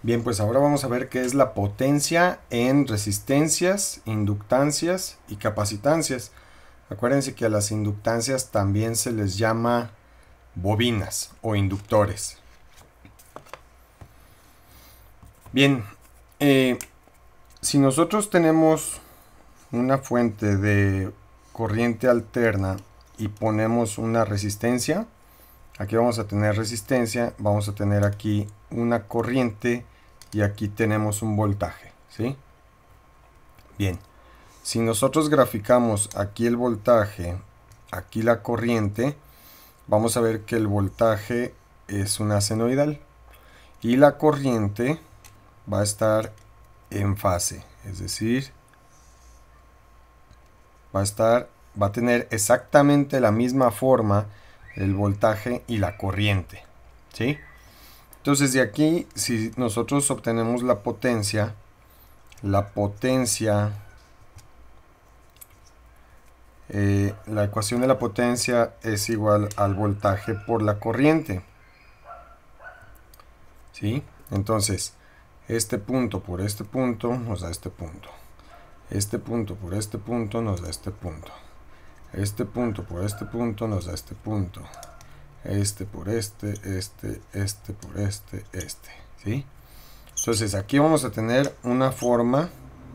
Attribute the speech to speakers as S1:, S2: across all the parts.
S1: Bien, pues ahora vamos a ver qué es la potencia en resistencias, inductancias y capacitancias. Acuérdense que a las inductancias también se les llama bobinas o inductores. Bien, si nosotros tenemos una fuente de corriente alterna y ponemos una resistencia, aquí vamos a tener resistencia, vamos a tener aquí una corriente y aquí tenemos un voltaje, ¿sí? Bien, si nosotros graficamos aquí el voltaje, aquí la corriente, vamos a ver que el voltaje es una senoidal y la corriente va a estar en fase, es decir, va a tener exactamente la misma forma el voltaje y la corriente, ¿sí? Entonces de aquí, si nosotros obtenemos la potencia la ecuación de la potencia es igual al voltaje por la corriente, ¿sí? Entonces, este punto por este punto nos da este punto. Este punto por este punto nos da este punto. Este punto por este punto nos da este punto. Este por este por este, ¿sí? Entonces aquí vamos a tener una forma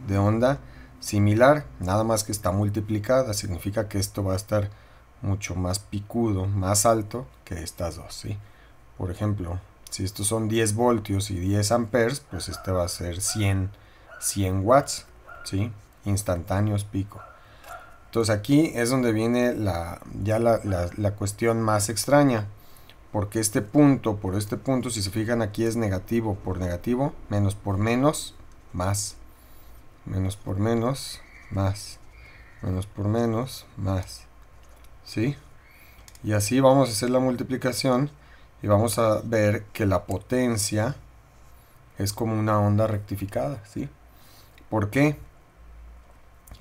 S1: de onda similar, nada más que está multiplicada, significa que esto va a estar mucho más picudo, más alto que estas dos, ¿sí? Por ejemplo, si estos son 10 voltios y 10 amperes, pues este va a ser 100 watts, ¿sí? Instantáneos pico. Entonces aquí es donde viene la cuestión más extraña, porque este punto por este punto, si se fijan aquí es negativo por negativo, menos por menos, más, menos por menos, más, menos por menos, más, ¿sí? Y así vamos a hacer la multiplicación y vamos a ver que la potencia es como una onda rectificada, ¿sí? ¿Por qué?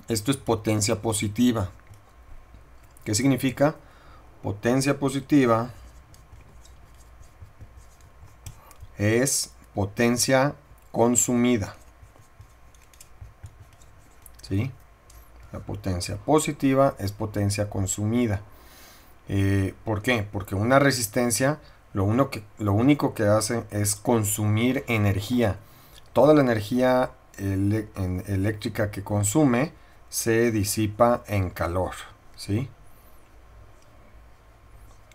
S1: Esto es potencia positiva. ¿Qué significa? Potencia positiva es potencia consumida, ¿sí? La potencia positiva es potencia consumida. ¿Por qué? Porque una resistencia lo único que hace es consumir energía. Toda la energía eléctrica que consume se disipa en calor, ¿sí?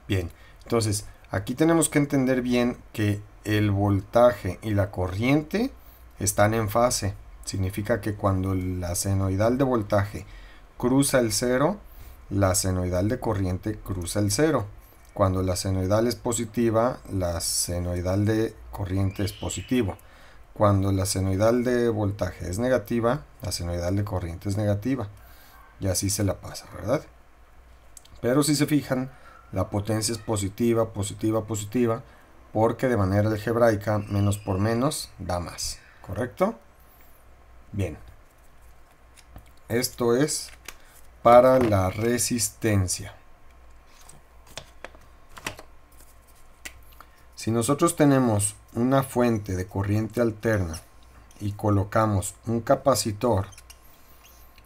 S1: Bien, entonces aquí tenemos que entender bien que el voltaje y la corriente están en fase. Significa que cuando la senoidal de voltaje cruza el cero, la senoidal de corriente cruza el cero. Cuando la senoidal es positiva, la senoidal de corriente es positivo. Cuando la senoidal de voltaje es negativa, la senoidal de corriente es negativa. Y así se la pasa, ¿verdad? Pero si se fijan, la potencia es positiva, positiva, positiva, porque de manera algebraica menos por menos da más, ¿correcto? Bien, esto es para la resistencia. Si nosotros tenemos una fuente de corriente alterna y colocamos un capacitor,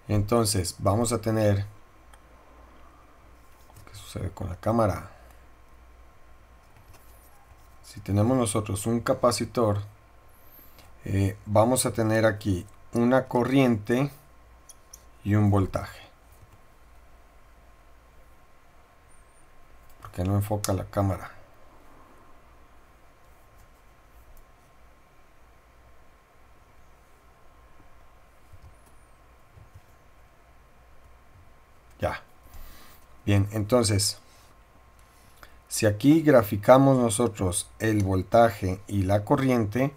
S1: entonces vamos a tener, ¿qué sucede con la cámara? Si tenemos nosotros un capacitor, vamos a tener aquí una corriente y un voltaje. ¿Por qué no enfoca la cámara? Ya. Bien, entonces, si aquí graficamos nosotros el voltaje y la corriente,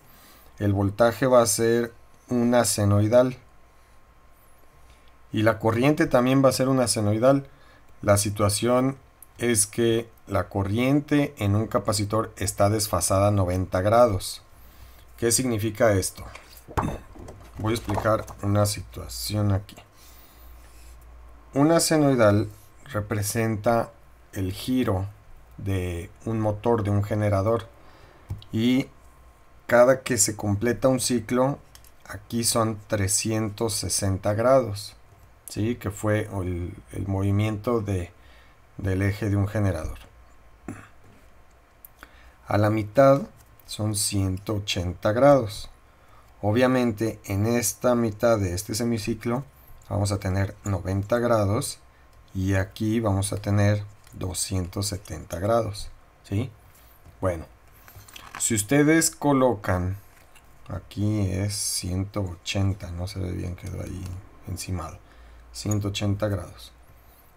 S1: el voltaje va a ser una senoidal. Y la corriente también va a ser una senoidal. La situación es que la corriente en un capacitor está desfasada a 90 grados. ¿Qué significa esto? Voy a explicar una situación aquí. Una senoidal representa el giro de un motor, de un generador, y cada que se completa un ciclo, aquí son 360 grados, ¿sí? Que fue el movimiento del eje de un generador. A la mitad son 180 grados. Obviamente en esta mitad de este semiciclo vamos a tener 90 grados y aquí vamos a tener 270 grados, ¿sí? Bueno, si ustedes colocan, aquí es 180, no se ve bien, quedó ahí encimado, 180 grados.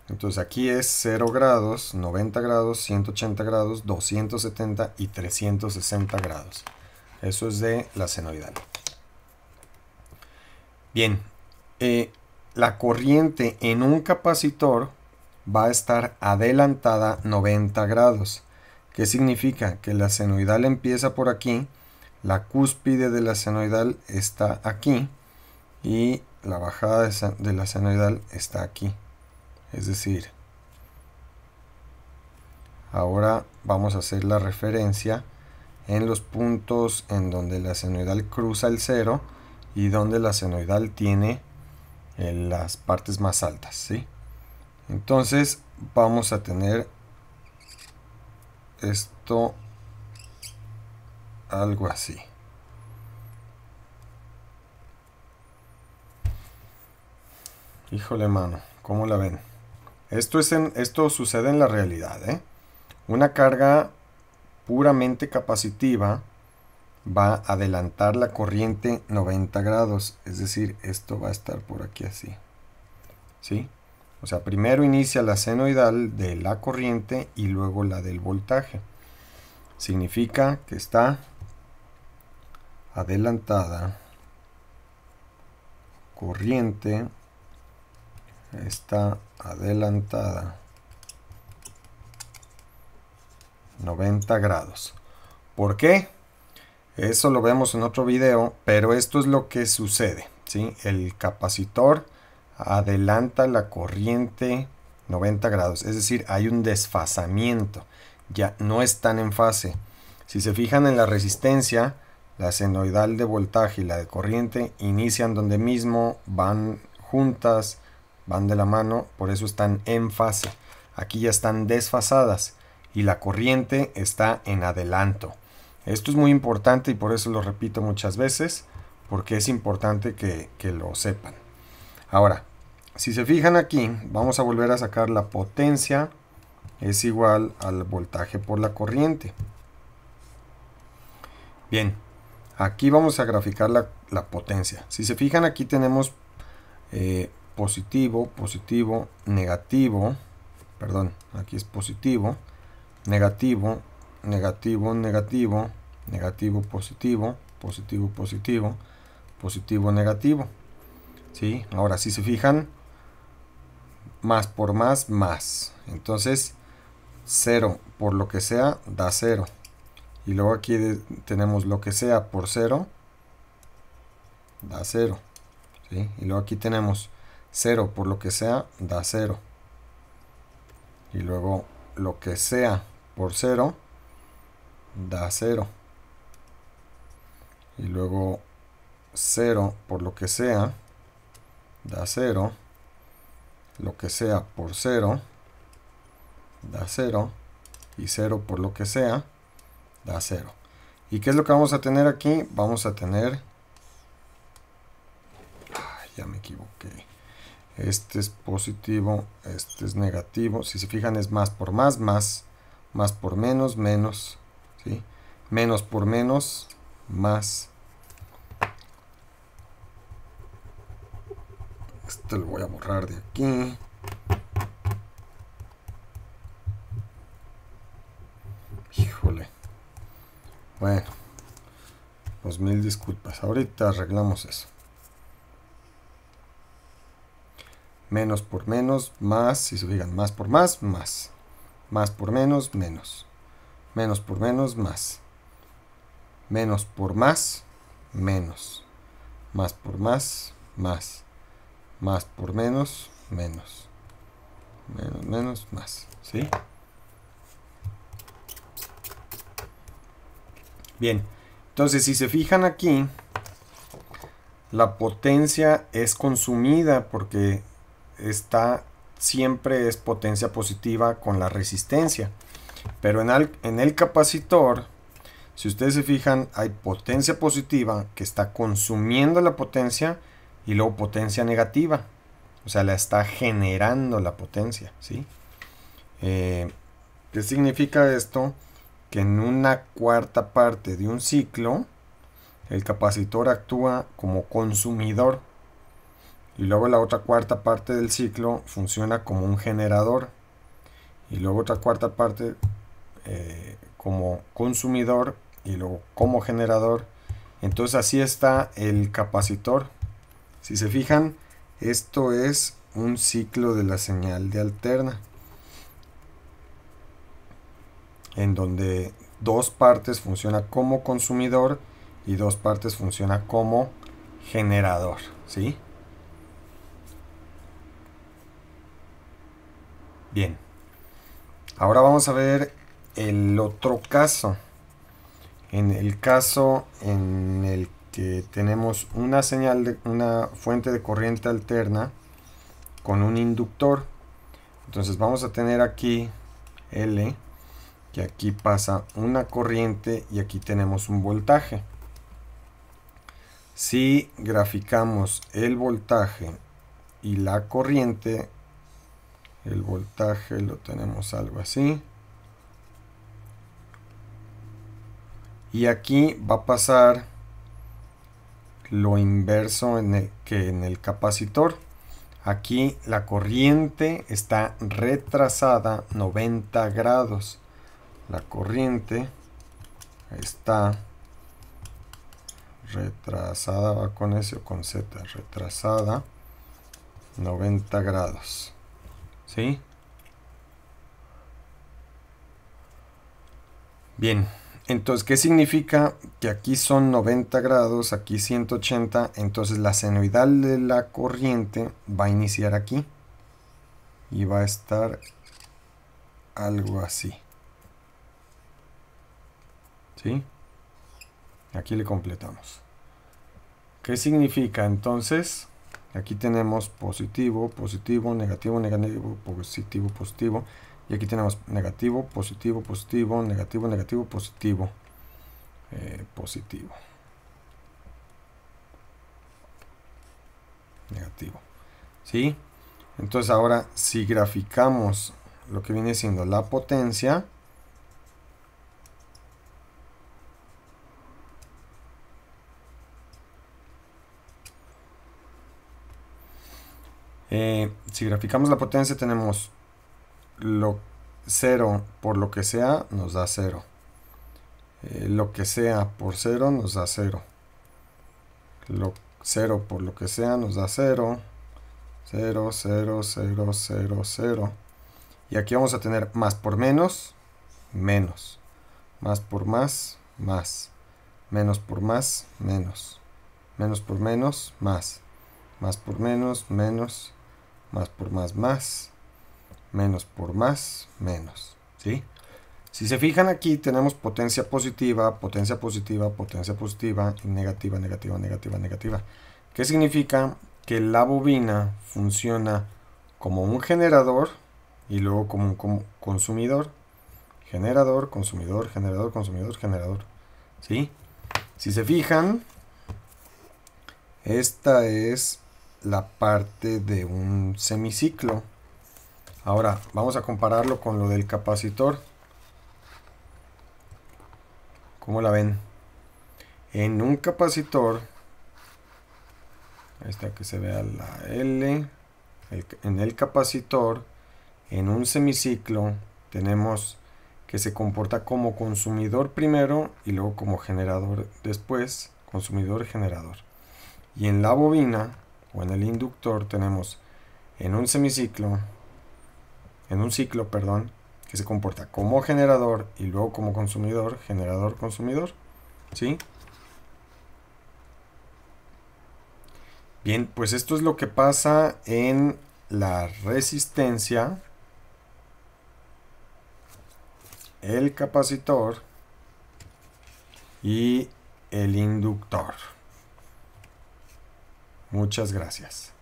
S1: Entonces aquí es 0 grados, 90 grados, 180 grados, 270 y 360 grados. Eso es de la senoidal. Bien, la corriente en un capacitor va a estar adelantada 90 grados. ¿Qué significa? Que la senoidal empieza por aquí, la cúspide de la senoidal está aquí y la bajada de la senoidal está aquí. Es decir, ahora vamos a hacer la referencia en los puntos en donde la senoidal cruza el 0 y donde la senoidal tiene las partes más altas, ¿sí? Entonces vamos a tener esto algo así. Híjole, mano, ¿cómo la ven? Esto sucede en la realidad, ¿eh? Una carga puramente capacitiva va a adelantar la corriente 90 grados, es decir, esto va a estar por aquí así, ¿sí? O sea, primero inicia la senoidal de la corriente y luego la del voltaje. Significa que está adelantada, corriente está adelantada 90 grados. ¿Por qué? Eso lo vemos en otro video, pero esto es lo que sucede, ¿sí? El capacitor adelanta la corriente 90 grados, es decir, hay un desfasamiento, ya no están en fase. Si se fijan en la resistencia, la senoidal de voltaje y la de corriente inician donde mismo, van juntas, van de la mano, por eso están en fase. Aquí ya están desfasadas y la corriente está en adelanto. Esto es muy importante y por eso lo repito muchas veces, porque es importante que lo sepan. Ahora, si se fijan aquí, vamos a volver a sacar la potencia, es igual al voltaje por la corriente. Bien, aquí vamos a graficar la potencia. Si se fijan, aquí tenemos positivo, positivo, negativo, perdón, aquí es positivo, negativo, negativo, negativo, negativo, positivo, positivo, positivo, positivo, negativo, ¿sí? Ahora, si se fijan, más por más, más. Entonces, 0 por lo que sea, da 0. Y luego aquí tenemos lo que sea por 0, da 0. ¿Sí? Y luego aquí tenemos 0 por lo que sea, da 0. Y luego lo que sea por 0, da 0. Y luego 0 por lo que sea, da 0. Lo que sea por 0, da 0. Y 0 por lo que sea, da 0. ¿Y qué es lo que vamos a tener aquí? Vamos a tener... ya me equivoqué. Este es positivo, este es negativo. Si se fijan, es más por más, más. Más por menos, menos. ¿Sí? Menos por menos, más. Este lo voy a borrar de aquí. Híjole. Bueno, pues mil disculpas. Ahorita arreglamos eso. Menos por menos, más. Si se fijan, más por más, más. Más por menos, menos. Menos por menos, más. Menos por más, menos. Más por más, más. Más por menos, menos. Menos, menos, más. ¿Sí? Bien. Entonces, si se fijan aquí, la potencia es consumida porque siempre es potencia positiva con la resistencia. Pero en el capacitor, si ustedes se fijan, hay potencia positiva que está consumiendo la potencia y luego potencia negativa. O sea, la está generando la potencia, ¿sí? ¿Qué significa esto? Que en una cuarta parte de un ciclo, el capacitor actúa como consumidor. Y luego la otra cuarta parte del ciclo funciona como un generador. Y luego otra cuarta parte como consumidor y luego como generador. Entonces así está el capacitor. Si se fijan, esto es un ciclo de la señal de alterna, en donde dos partes funciona como consumidor y dos partes funciona como generador, ¿sí? Bien. Ahora vamos a ver el otro caso. En el caso en el que tenemos una fuente de corriente alterna con un inductor. Entonces vamos a tener aquí L, que aquí pasa una corriente y aquí tenemos un voltaje. Si graficamos el voltaje y la corriente, el voltaje lo tenemos algo así. Y aquí va a pasar lo inverso que en el capacitor. Aquí la corriente está retrasada 90 grados. La corriente está retrasada, va con S o con Z, retrasada 90 grados. ¿Sí? Bien. Entonces, ¿qué significa? Que aquí son 90 grados, aquí 180, entonces la senoidal de la corriente va a iniciar aquí y va a estar algo así. ¿Sí? Aquí le completamos. ¿Qué significa? Entonces, aquí tenemos positivo, positivo, negativo, negativo, positivo, positivo. Y aquí tenemos negativo, positivo, positivo, negativo, negativo, positivo, positivo, negativo. ¿Sí? Entonces ahora si graficamos lo que viene siendo la potencia, si graficamos la potencia tenemos 0 por lo que sea nos da 0. Lo que sea por 0 nos da 0. 0 por lo que sea nos da 0. 0, 0, 0, 0, 0. Y aquí vamos a tener más por menos, menos. Más por más, más. Menos por más, menos. Menos por menos, más. Más por menos, menos. Más por más, más. Menos por más, menos. ¿Sí? Si se fijan aquí tenemos potencia positiva, potencia positiva, potencia positiva y negativa, negativa, negativa, negativa. ¿Qué significa? Que la bobina funciona como un generador y luego como un consumidor. Generador, consumidor, generador, consumidor, generador. ¿Sí? Si se fijan, esta es la parte de un semiciclo. Ahora vamos a compararlo con lo del capacitor. ¿Cómo la ven? En un capacitor, ahí está que se vea la L, en el capacitor, en un semiciclo, tenemos que se comporta como consumidor primero y luego como generador después, consumidor, generador. Y en la bobina, o en el inductor, tenemos en un semiciclo, en un ciclo, perdón, que se comporta como generador y luego como consumidor, generador, consumidor. ¿Sí? Bien, pues esto es lo que pasa en la resistencia, el capacitor y el inductor. Muchas gracias.